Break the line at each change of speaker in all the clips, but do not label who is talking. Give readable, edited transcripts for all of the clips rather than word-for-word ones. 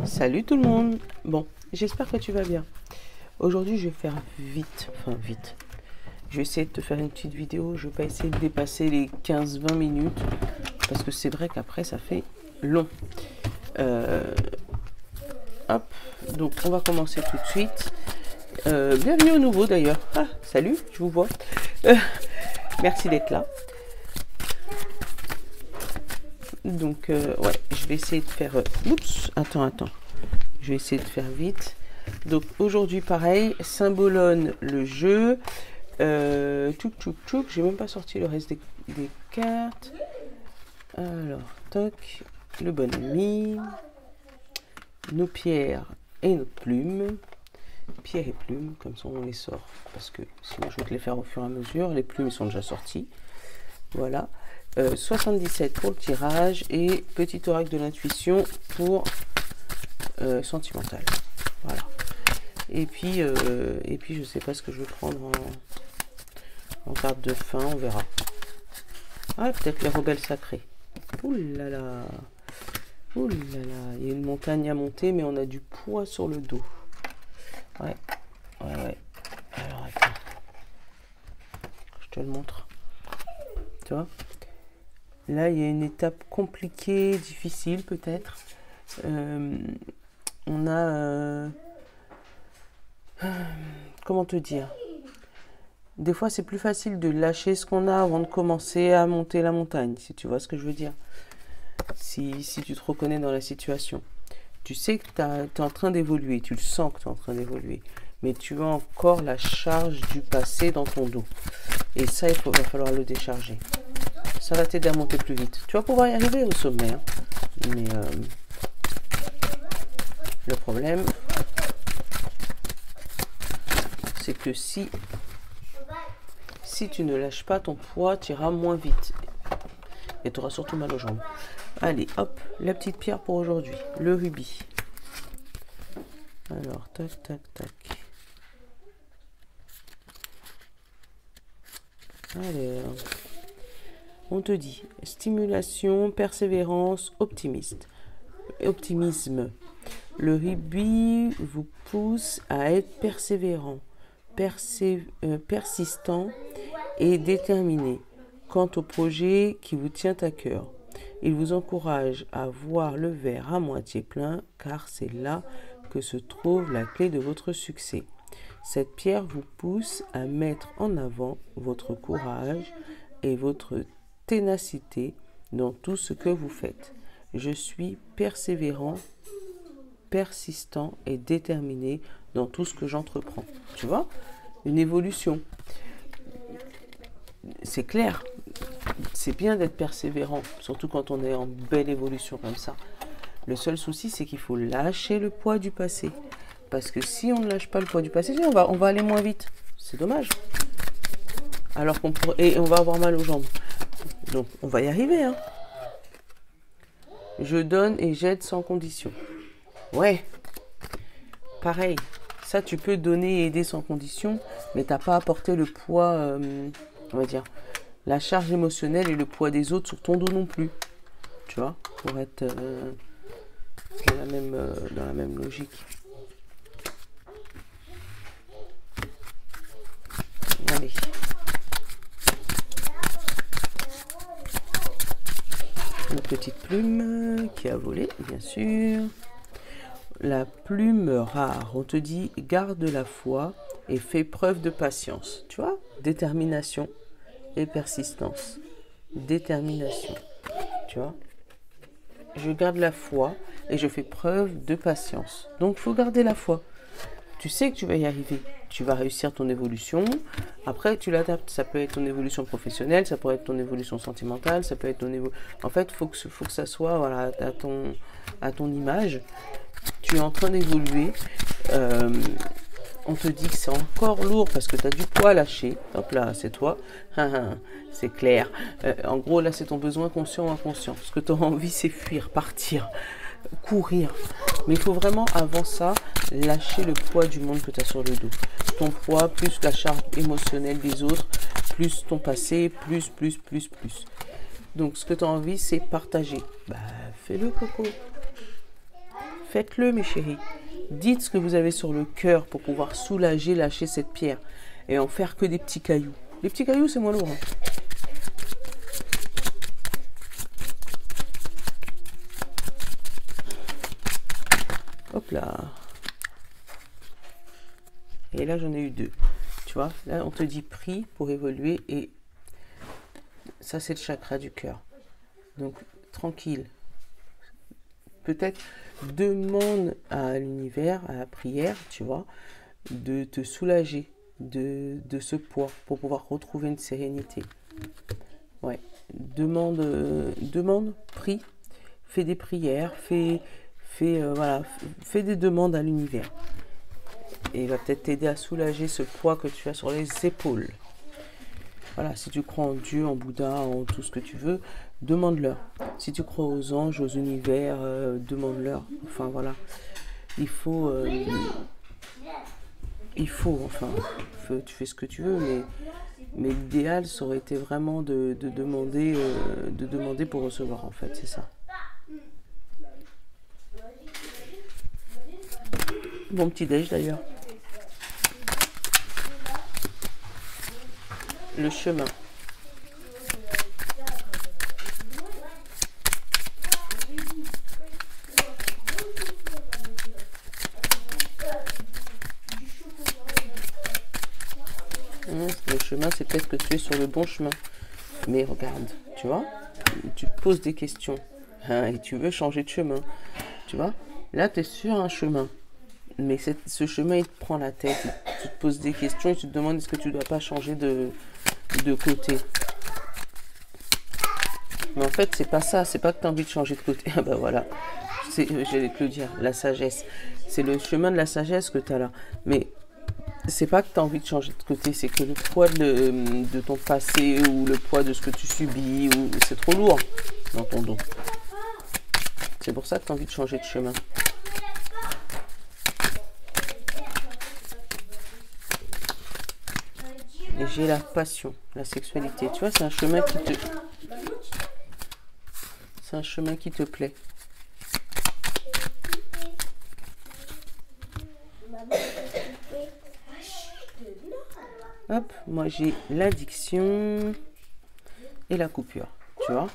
Salut tout le monde. Bon, j'espère que tu vas bien. Aujourd'hui, je vais faire vite. Je vais essayer de te faire une petite vidéo. Je vais pas essayer de dépasser les 15-20 minutes. Parce que c'est vrai qu'après, ça fait long. Hop. Donc, on va commencer tout de suite. Bienvenue au nouveau d'ailleurs. Ah, salut, je vous vois. Merci d'être là. Donc, ouais, je vais essayer de faire... oups, attends. Je vais essayer de faire vite. Donc, aujourd'hui, pareil, Symbolone, le jeu. Tchouk. J'ai même pas sorti le reste des cartes. Alors, toc. Le bon ami. Nos pierres et notre plume. Pierre et plume, comme ça on les sort. Parce que sinon, je vais te les faire au fur et à mesure. Les plumes sont déjà sorties. Voilà. 77 pour le tirage et petit oracle de l'intuition pour sentimental. Voilà. Et puis je sais pas ce que je vais prendre en carte de fin, on verra. Ah, peut-être les rebelles sacrés. Ouh là là, il y a une montagne à monter, mais on a du poids sur le dos. Ouais. Alors attends, je te le montre. Tu vois? Là, il y a une étape compliquée, difficile peut-être. On a... comment te dire? Des fois, c'est plus facile de lâcher ce qu'on a avant de commencer à monter la montagne, si tu vois ce que je veux dire. Si tu te reconnais dans la situation. Tu sais que tu es en train d'évoluer, tu le sens que tu es en train d'évoluer. Mais tu as encore la charge du passé dans ton dos. Et ça, va falloir le décharger. Ça va t'aider à monter plus vite. Tu vas pouvoir y arriver au sommet. Hein. Mais le problème, c'est que si tu ne lâches pas ton poids, tu iras moins vite. Et tu auras surtout mal aux jambes. Allez, hop, la petite pierre pour aujourd'hui. Le rubis. Alors, tac. Allez, on te dit stimulation, persévérance, optimisme. Le rubis vous pousse à être persévérant, persistant et déterminé quant au projet qui vous tient à cœur. Il vous encourage à voir le verre à moitié plein car c'est là que se trouve la clé de votre succès. Cette pierre vous pousse à mettre en avant votre courage et votre ténacité dans tout ce que vous faites. Je suis persévérant, persistant et déterminé dans tout ce que j'entreprends. Tu vois? Une évolution. C'est clair. C'est bien d'être persévérant, surtout quand on est en belle évolution comme ça. Le seul souci, c'est qu'il faut lâcher le poids du passé. Parce que si on ne lâche pas le poids du passé, on va aller moins vite. C'est dommage. Alors et on va avoir mal aux jambes. Donc, on va y arriver. Hein. Je donne et j'aide sans condition. Ouais. Pareil. Ça, tu peux donner et aider sans condition, mais tu n'as pas apporté le poids, on va dire, la charge émotionnelle et le poids des autres sur ton dos non plus. Tu vois, pour être dans la même logique. Allez. Une petite plume qui a volé, bien sûr. La plume rare, on te dit garde la foi et fais preuve de patience. Tu vois, détermination et persistance. Détermination. Tu vois, je garde la foi et je fais preuve de patience. Donc, il faut garder la foi. Tu sais que tu vas y arriver. Tu vas réussir ton évolution. Après, tu l'adaptes. Ça peut être ton évolution professionnelle, ça peut être ton évolution sentimentale, ça peut être ton évolution... En fait, il faut que ça soit voilà, à ton image. Tu es en train d'évoluer. On te dit que c'est encore lourd parce que tu as du poids à lâcher. Hop là, c'est toi. C'est clair. En gros, là, c'est ton besoin conscient ou inconscient. Ce que tu as envie, c'est fuir, partir, courir. Mais il faut vraiment, avant ça, lâcher le poids du monde que tu as sur le dos. Ton poids, plus la charge émotionnelle des autres, plus ton passé, plus. Donc, ce que tu as envie, c'est partager. Bah, fais-le, Coco. Faites-le, mes chéris. Dites ce que vous avez sur le cœur pour pouvoir soulager, lâcher cette pierre et en faire que des petits cailloux. Les petits cailloux, c'est moins lourd. Hein. Hop là. Et là, j'en ai eu 2. Tu vois, là, on te dit prie pour évoluer et ça, c'est le chakra du cœur. Donc, tranquille. Peut-être demande à l'univers, à la prière, tu vois, de te soulager de ce poids pour pouvoir retrouver une sérénité. Ouais. Demande, prie, fais des prières, voilà, fais des demandes à l'univers. Et il va peut-être t'aider à soulager ce poids que tu as sur les épaules. Voilà, si tu crois en Dieu, en Bouddha, en tout ce que tu veux, demande-leur. Si tu crois aux anges, aux univers, demande-leur. Enfin, voilà. Tu fais ce que tu veux, mais l'idéal, ça aurait été vraiment de demander pour recevoir, en fait, c'est ça. Bon petit déj, d'ailleurs. Le chemin. Le chemin, c'est peut-être que tu es sur le bon chemin. Mais regarde, tu vois, tu te poses des questions hein, et tu veux changer de chemin. Tu vois, là, tu es sur un chemin. Mais ce chemin, il te prend la tête. Tu te poses des questions et tu te demandes est-ce que tu ne dois pas changer de côté. Mais en fait, c'est pas ça. C'est pas que tu as envie de changer de côté. Ah ben voilà. J'allais te le dire. La sagesse. C'est le chemin de la sagesse que tu as là. Mais c'est pas que tu as envie de changer de côté. C'est que le poids de ton passé ou le poids de ce que tu subis, c'est trop lourd dans ton dos. C'est pour ça que tu as envie de changer de chemin. Et j'ai la passion, la sexualité. Tu vois, c'est un chemin qui te plaît. Hop, moi j'ai l'addiction et la coupure, tu vois.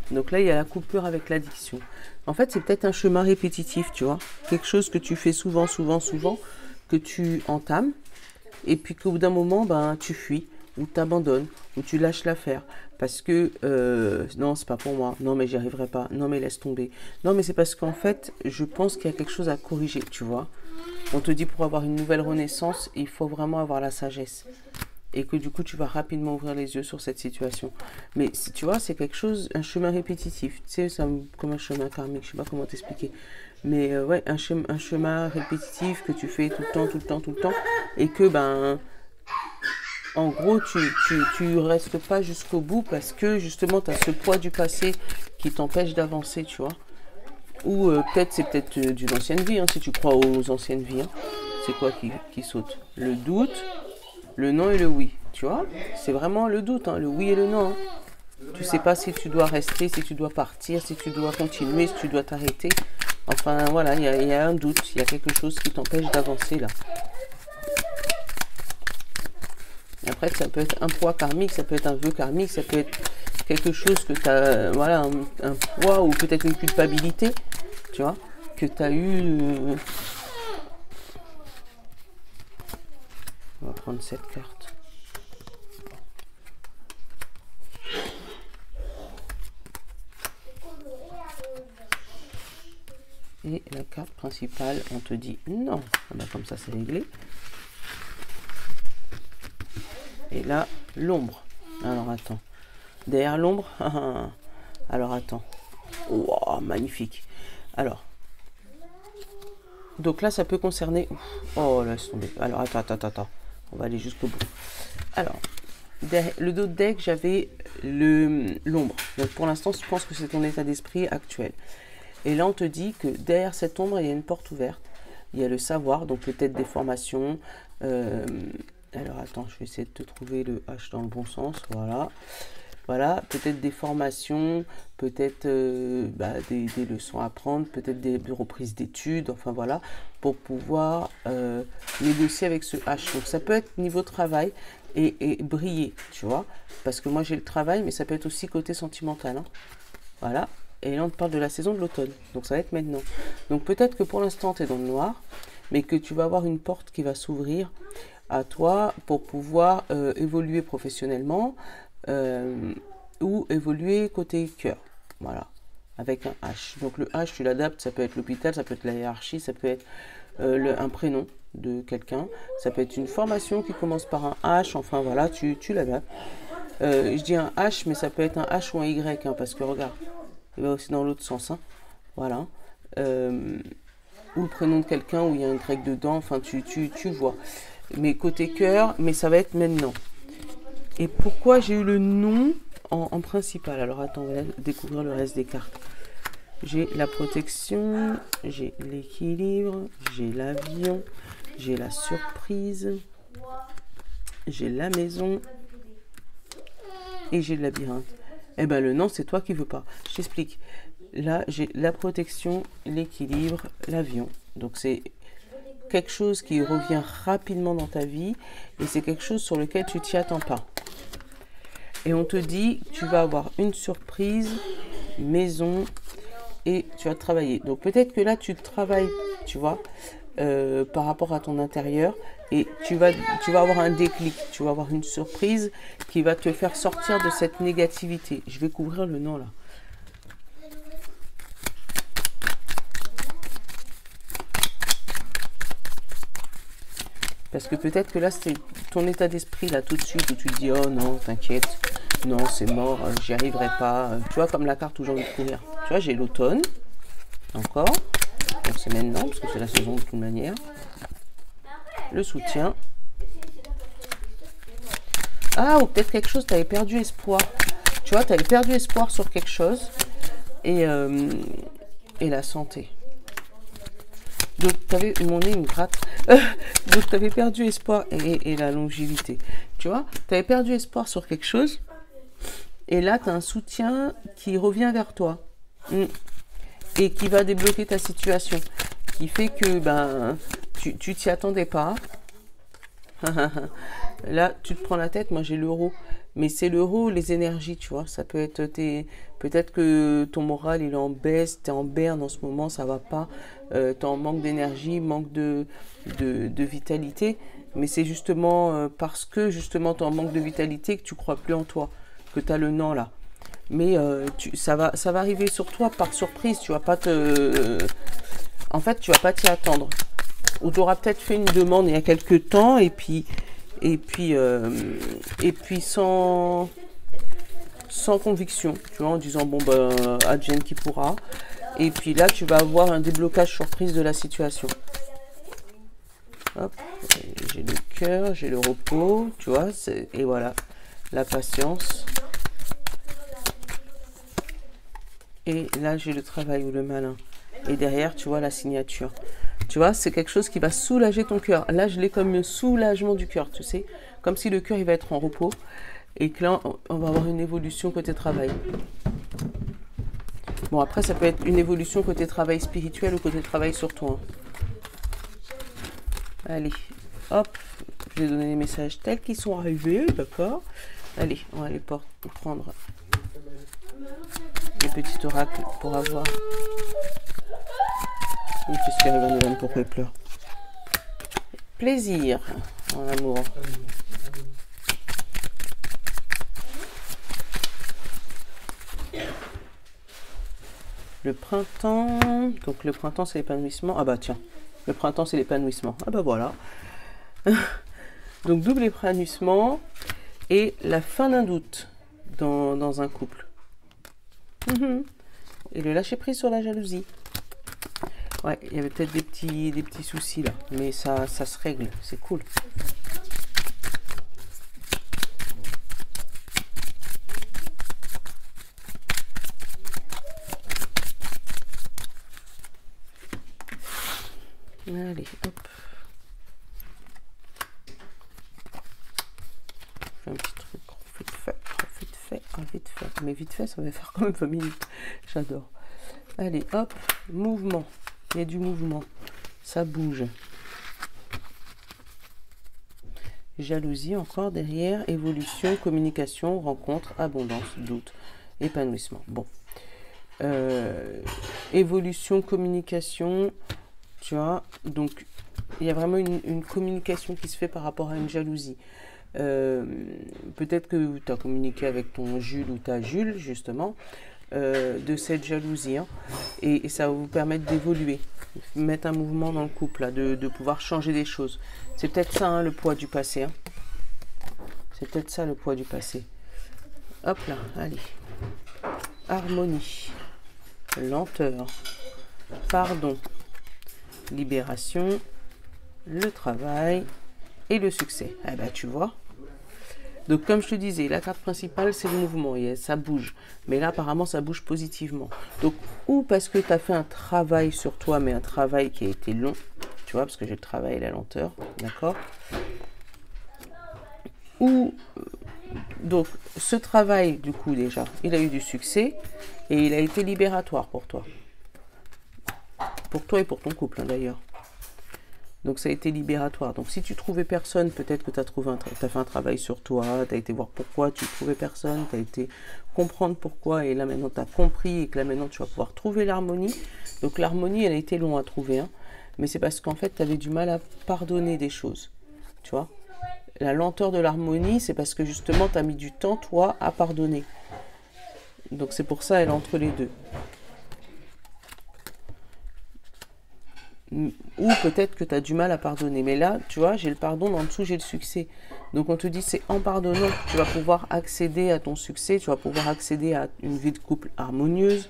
Donc là, il y a la coupure avec l'addiction. En fait, c'est peut-être un chemin répétitif, tu vois. Quelque chose que tu fais souvent, que tu entames. Et puis qu'au bout d'un moment, ben, tu fuis, ou tu abandonnes, ou tu lâches l'affaire. Parce que, non, c'est pas pour moi. Non, mais j'y arriverai pas. Non, mais laisse tomber. Non, mais c'est parce qu'en fait, je pense qu'il y a quelque chose à corriger, tu vois. On te dit pour avoir une nouvelle renaissance, il faut vraiment avoir la sagesse. Et que du coup, tu vas rapidement ouvrir les yeux sur cette situation. Mais tu vois, c'est quelque chose, un chemin répétitif. Tu sais, comme un chemin karmique, je sais pas comment t'expliquer. Mais ouais, un chemin répétitif que tu fais tout le temps. Et que, ben, en gros, tu restes pas jusqu'au bout parce que, justement, tu as ce poids du passé qui t'empêche d'avancer, tu vois. Ou c'est peut-être d'une ancienne vie, hein, si tu crois aux anciennes vies. Hein. C'est quoi qui saute? Le doute, le non et le oui, tu vois. C'est vraiment le doute, hein, le oui et le non. Hein. Tu sais pas si tu dois rester, si tu dois partir, si tu dois continuer, si tu dois t'arrêter. Enfin, voilà, il y a un doute, il y a quelque chose qui t'empêche d'avancer, là. Et après, ça peut être un poids karmique, ça peut être un vœu karmique, ça peut être quelque chose que tu as, voilà, un poids ou peut-être une culpabilité, tu vois, que tu as eu... On va prendre cette carte. Et la carte principale, on te dit non. Ah ben, comme ça, c'est réglé. Et là, l'ombre. Alors, attends. Derrière l'ombre, alors, attends. Wow, magnifique. Alors. Donc là, ça peut concerner... Oh, laisse tomber. Alors, attends. On va aller jusqu'au bout. Alors, le dos de deck, j'avais l'ombre. Donc, pour l'instant, je pense que c'est ton état d'esprit actuel. Et là, on te dit que derrière cette ombre, il y a une porte ouverte. Il y a le savoir, donc peut-être des formations. Alors, attends, je vais essayer de te trouver le H dans le bon sens. Voilà. Voilà, peut-être des formations, peut-être des leçons à prendre, peut-être des reprises d'études, enfin voilà, pour pouvoir négocier avec ce H. Donc ça peut être niveau travail et briller, tu vois, parce que moi j'ai le travail, mais ça peut être aussi côté sentimental, hein. Voilà, et là on te parle de la saison de l'automne, donc ça va être maintenant. Donc peut-être que pour l'instant tu es dans le noir, mais que tu vas avoir une porte qui va s'ouvrir à toi pour pouvoir évoluer professionnellement, ou évoluer côté cœur, voilà, avec un H. Donc le H, tu l'adaptes, ça peut être l'hôpital, ça peut être la hiérarchie, ça peut être un prénom de quelqu'un, ça peut être une formation qui commence par un H, enfin voilà, tu l'adaptes. Je dis un H, mais ça peut être un H ou un Y, hein, parce que regarde, il va aussi dans l'autre sens, hein, voilà. Ou le prénom de quelqu'un où il y a un Y dedans, enfin tu vois. Mais côté cœur, mais ça va être maintenant. Et pourquoi j'ai eu le nom en principal? Alors attends, on va découvrir le reste des cartes. J'ai la protection, j'ai l'équilibre, j'ai l'avion, j'ai la surprise, j'ai la maison et j'ai le labyrinthe. Eh ben le non, c'est toi qui veux pas. Je t'explique. Là, j'ai la protection, l'équilibre, l'avion. Donc c'est quelque chose qui revient rapidement dans ta vie et c'est quelque chose sur lequel tu t'y attends pas. Et on te dit, tu vas avoir une surprise, maison, et tu vas travailler. Donc peut-être que là, tu travailles, tu vois, par rapport à ton intérieur, et tu vas avoir un déclic, tu vas avoir une surprise qui va te faire sortir de cette négativité. Je vais couvrir le nom là. Parce que peut-être que là, c'est ton état d'esprit, là, tout de suite, où tu te dis, oh non, t'inquiète, non, c'est mort, j'y arriverai pas. Tu vois, comme la carte où j'ai envie de courir. Tu vois, j'ai l'automne, encore. Donc c'est maintenant, parce que c'est la saison de toute manière. Le soutien. Ah, ou peut-être quelque chose, tu avais perdu espoir. Tu vois, tu avais perdu espoir sur quelque chose. Et la santé. Donc, mon nez me gratte. Donc, tu avais perdu espoir et la longévité. Tu vois, tu avais perdu espoir sur quelque chose. Et là, tu as un soutien qui revient vers toi. Et qui va débloquer ta situation. Qui fait que tu t'y attendais pas. Là, tu te prends la tête. Moi, j'ai l'euro. Mais c'est l'euro, les énergies, tu vois. Ça peut être peut-être que ton moral, il est en baisse, tu es en berne en ce moment, ça va pas. Tu es en manque d'énergie, manque de vitalité. Mais c'est justement parce que justement tu es en manque de vitalité que tu crois plus en toi, que tu as le non là. Mais ça va arriver sur toi par surprise. Tu vas pas en fait, tu vas pas t'y attendre. Ou tu auras peut-être fait une demande il y a quelques temps et puis sans conviction, tu vois, en disant bon advienne qui pourra. Et puis là, tu vas avoir un déblocage surprise de la situation. Hop, j'ai le cœur, j'ai le repos, tu vois, et voilà, la patience. Et là, j'ai le travail ou le malin. Et derrière, tu vois la signature. Tu vois, c'est quelque chose qui va soulager ton cœur. Là, je l'ai comme un soulagement du cœur, tu sais. Comme si le cœur, il va être en repos. Et que là, on va avoir une évolution côté travail. Bon, après, ça peut être une évolution côté travail spirituel ou côté travail sur toi. Allez, hop. Je vais donner les messages tels qu'ils sont arrivés, d'accord. Allez, on va aller prendre les petits oracles pour avoir... Qu'est-ce qui arrive à Noël, pourquoi il pleure? Plaisir en amour. Le printemps, donc le printemps c'est l'épanouissement. Ah bah tiens, le printemps c'est l'épanouissement. Ah bah voilà. Donc double épanouissement et la fin d'un doute dans un couple. Et le lâcher prise sur la jalousie. Ouais, il y avait peut-être des petits soucis là, mais ça se règle, c'est cool. Allez, hop. Fais un petit truc, vite fait. fait. Ah, vite fait. Mais vite fait, ça va faire quand même 20 minutes. J'adore. Allez, hop, mouvement. Il y a du mouvement. Ça bouge. Jalousie encore derrière. Évolution, communication, rencontre, abondance, doute, épanouissement. Bon. Évolution, communication, tu vois. Donc, il y a vraiment une communication qui se fait par rapport à une jalousie. Peut-être que tu as communiqué avec ton Jules ou ta Jules, justement, de cette jalousie. Hein, et ça va vous permettre d'évoluer, mettre un mouvement dans le couple, là, de pouvoir changer des choses. C'est peut-être ça, hein, le poids du passé. Hein. C'est peut-être ça, le poids du passé. Hop là, allez. Harmonie. Lenteur. Pardon. Libération. Le travail. Et le succès. Eh ben, tu vois. Donc, comme je te disais, la carte principale, c'est le mouvement. Et ça bouge. Mais là, apparemment, ça bouge positivement. Donc, ou parce que tu as fait un travail sur toi, mais un travail qui a été long. Tu vois, parce que j'ai le travail et la lenteur. D'accord ? Ou, donc, ce travail, du coup, déjà, il a eu du succès. Et il a été libératoire pour toi. Pour toi et pour ton couple, hein, d'ailleurs. Donc ça a été libératoire. Donc si tu trouvais personne, peut-être que tu as fait un travail sur toi, tu as été voir pourquoi tu trouvais personne, tu as été comprendre pourquoi, et là maintenant tu as compris, et que là maintenant tu vas pouvoir trouver l'harmonie. Donc l'harmonie, elle a été longue à trouver, hein, mais c'est parce qu'en fait tu avais du mal à pardonner des choses, tu vois. La lenteur de l'harmonie, c'est parce que justement tu as mis du temps, toi, à pardonner. Donc c'est pour ça, elle est entre les deux. Ou peut-être que tu as du mal à pardonner. Mais là, tu vois, j'ai le pardon, en dessous, j'ai le succès. Donc on te dit, c'est en pardonnant que tu vas pouvoir accéder à ton succès, tu vas pouvoir accéder à une vie de couple harmonieuse,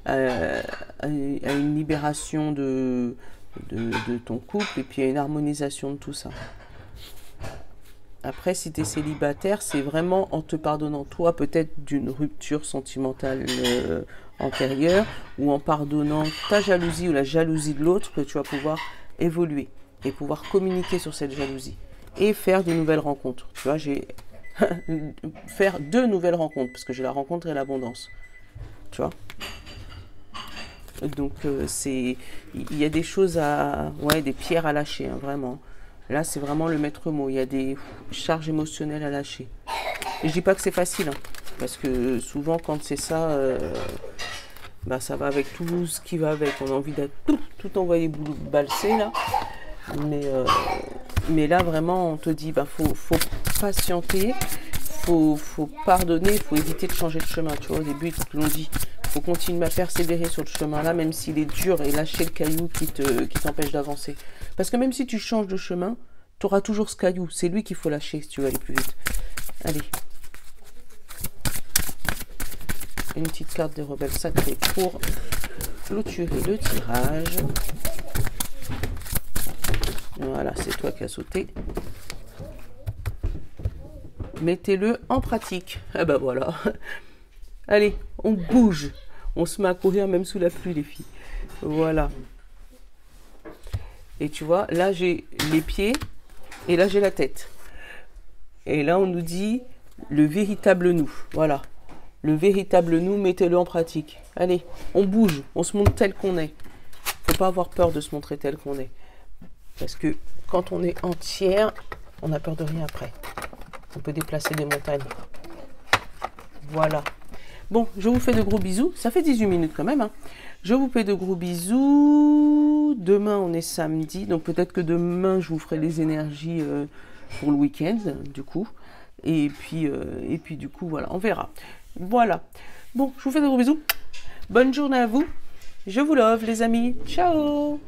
à une libération de ton couple, et puis à une harmonisation de tout ça. Après, si tu es célibataire, c'est vraiment en te pardonnant, toi, peut-être d'une rupture sentimentale antérieure, ou en pardonnant ta jalousie ou la jalousie de l'autre, que tu vas pouvoir évoluer et pouvoir communiquer sur cette jalousie et faire de nouvelles rencontres. Tu vois, faire 2 nouvelles rencontres, parce que j'ai la rencontre et l'abondance. Tu vois. Donc, il y a des choses des pierres à lâcher, hein, vraiment. Là, c'est vraiment le maître mot. Il y a des charges émotionnelles à lâcher. Et je dis pas que c'est facile, hein, parce que souvent, quand c'est ça, ça va avec tout ce qui va avec. On a envie d'être tout envoyer balser, là. Mais là, vraiment, on te dit, faut patienter, faut pardonner, faut éviter de changer de chemin. Tu vois, au début, ils te l'ont dit. Faut continuer à persévérer sur le chemin-là, même s'il est dur, et lâcher le caillou qui t'empêche d'avancer. Parce que même si tu changes de chemin, tu auras toujours ce caillou. C'est lui qu'il faut lâcher si tu veux aller plus vite. Allez. Une petite carte des rebelles sacrés pour clôturer le tirage. Voilà, c'est toi qui as sauté. Mettez-le en pratique. Ah bah voilà. Allez, on bouge. On se met à courir même sous la pluie, les filles. Voilà. Et tu vois, là, j'ai les pieds et là, j'ai la tête. Et là, on nous dit le véritable nous. Voilà. Le véritable nous, mettez-le en pratique. Allez, on bouge. On se montre tel qu'on est. Faut pas avoir peur de se montrer tel qu'on est. Parce que quand on est entière, on n'a peur de rien après. On peut déplacer des montagnes. Voilà. Bon, je vous fais de gros bisous. Ça fait 18 minutes quand même. Hein. Je vous fais de gros bisous. Demain, on est samedi. Donc peut-être que demain, je vous ferai les énergies pour le week-end, du coup. Et puis du coup, voilà, on verra. Voilà. Bon, je vous fais de gros bisous. Bonne journée à vous. Je vous love, les amis. Ciao.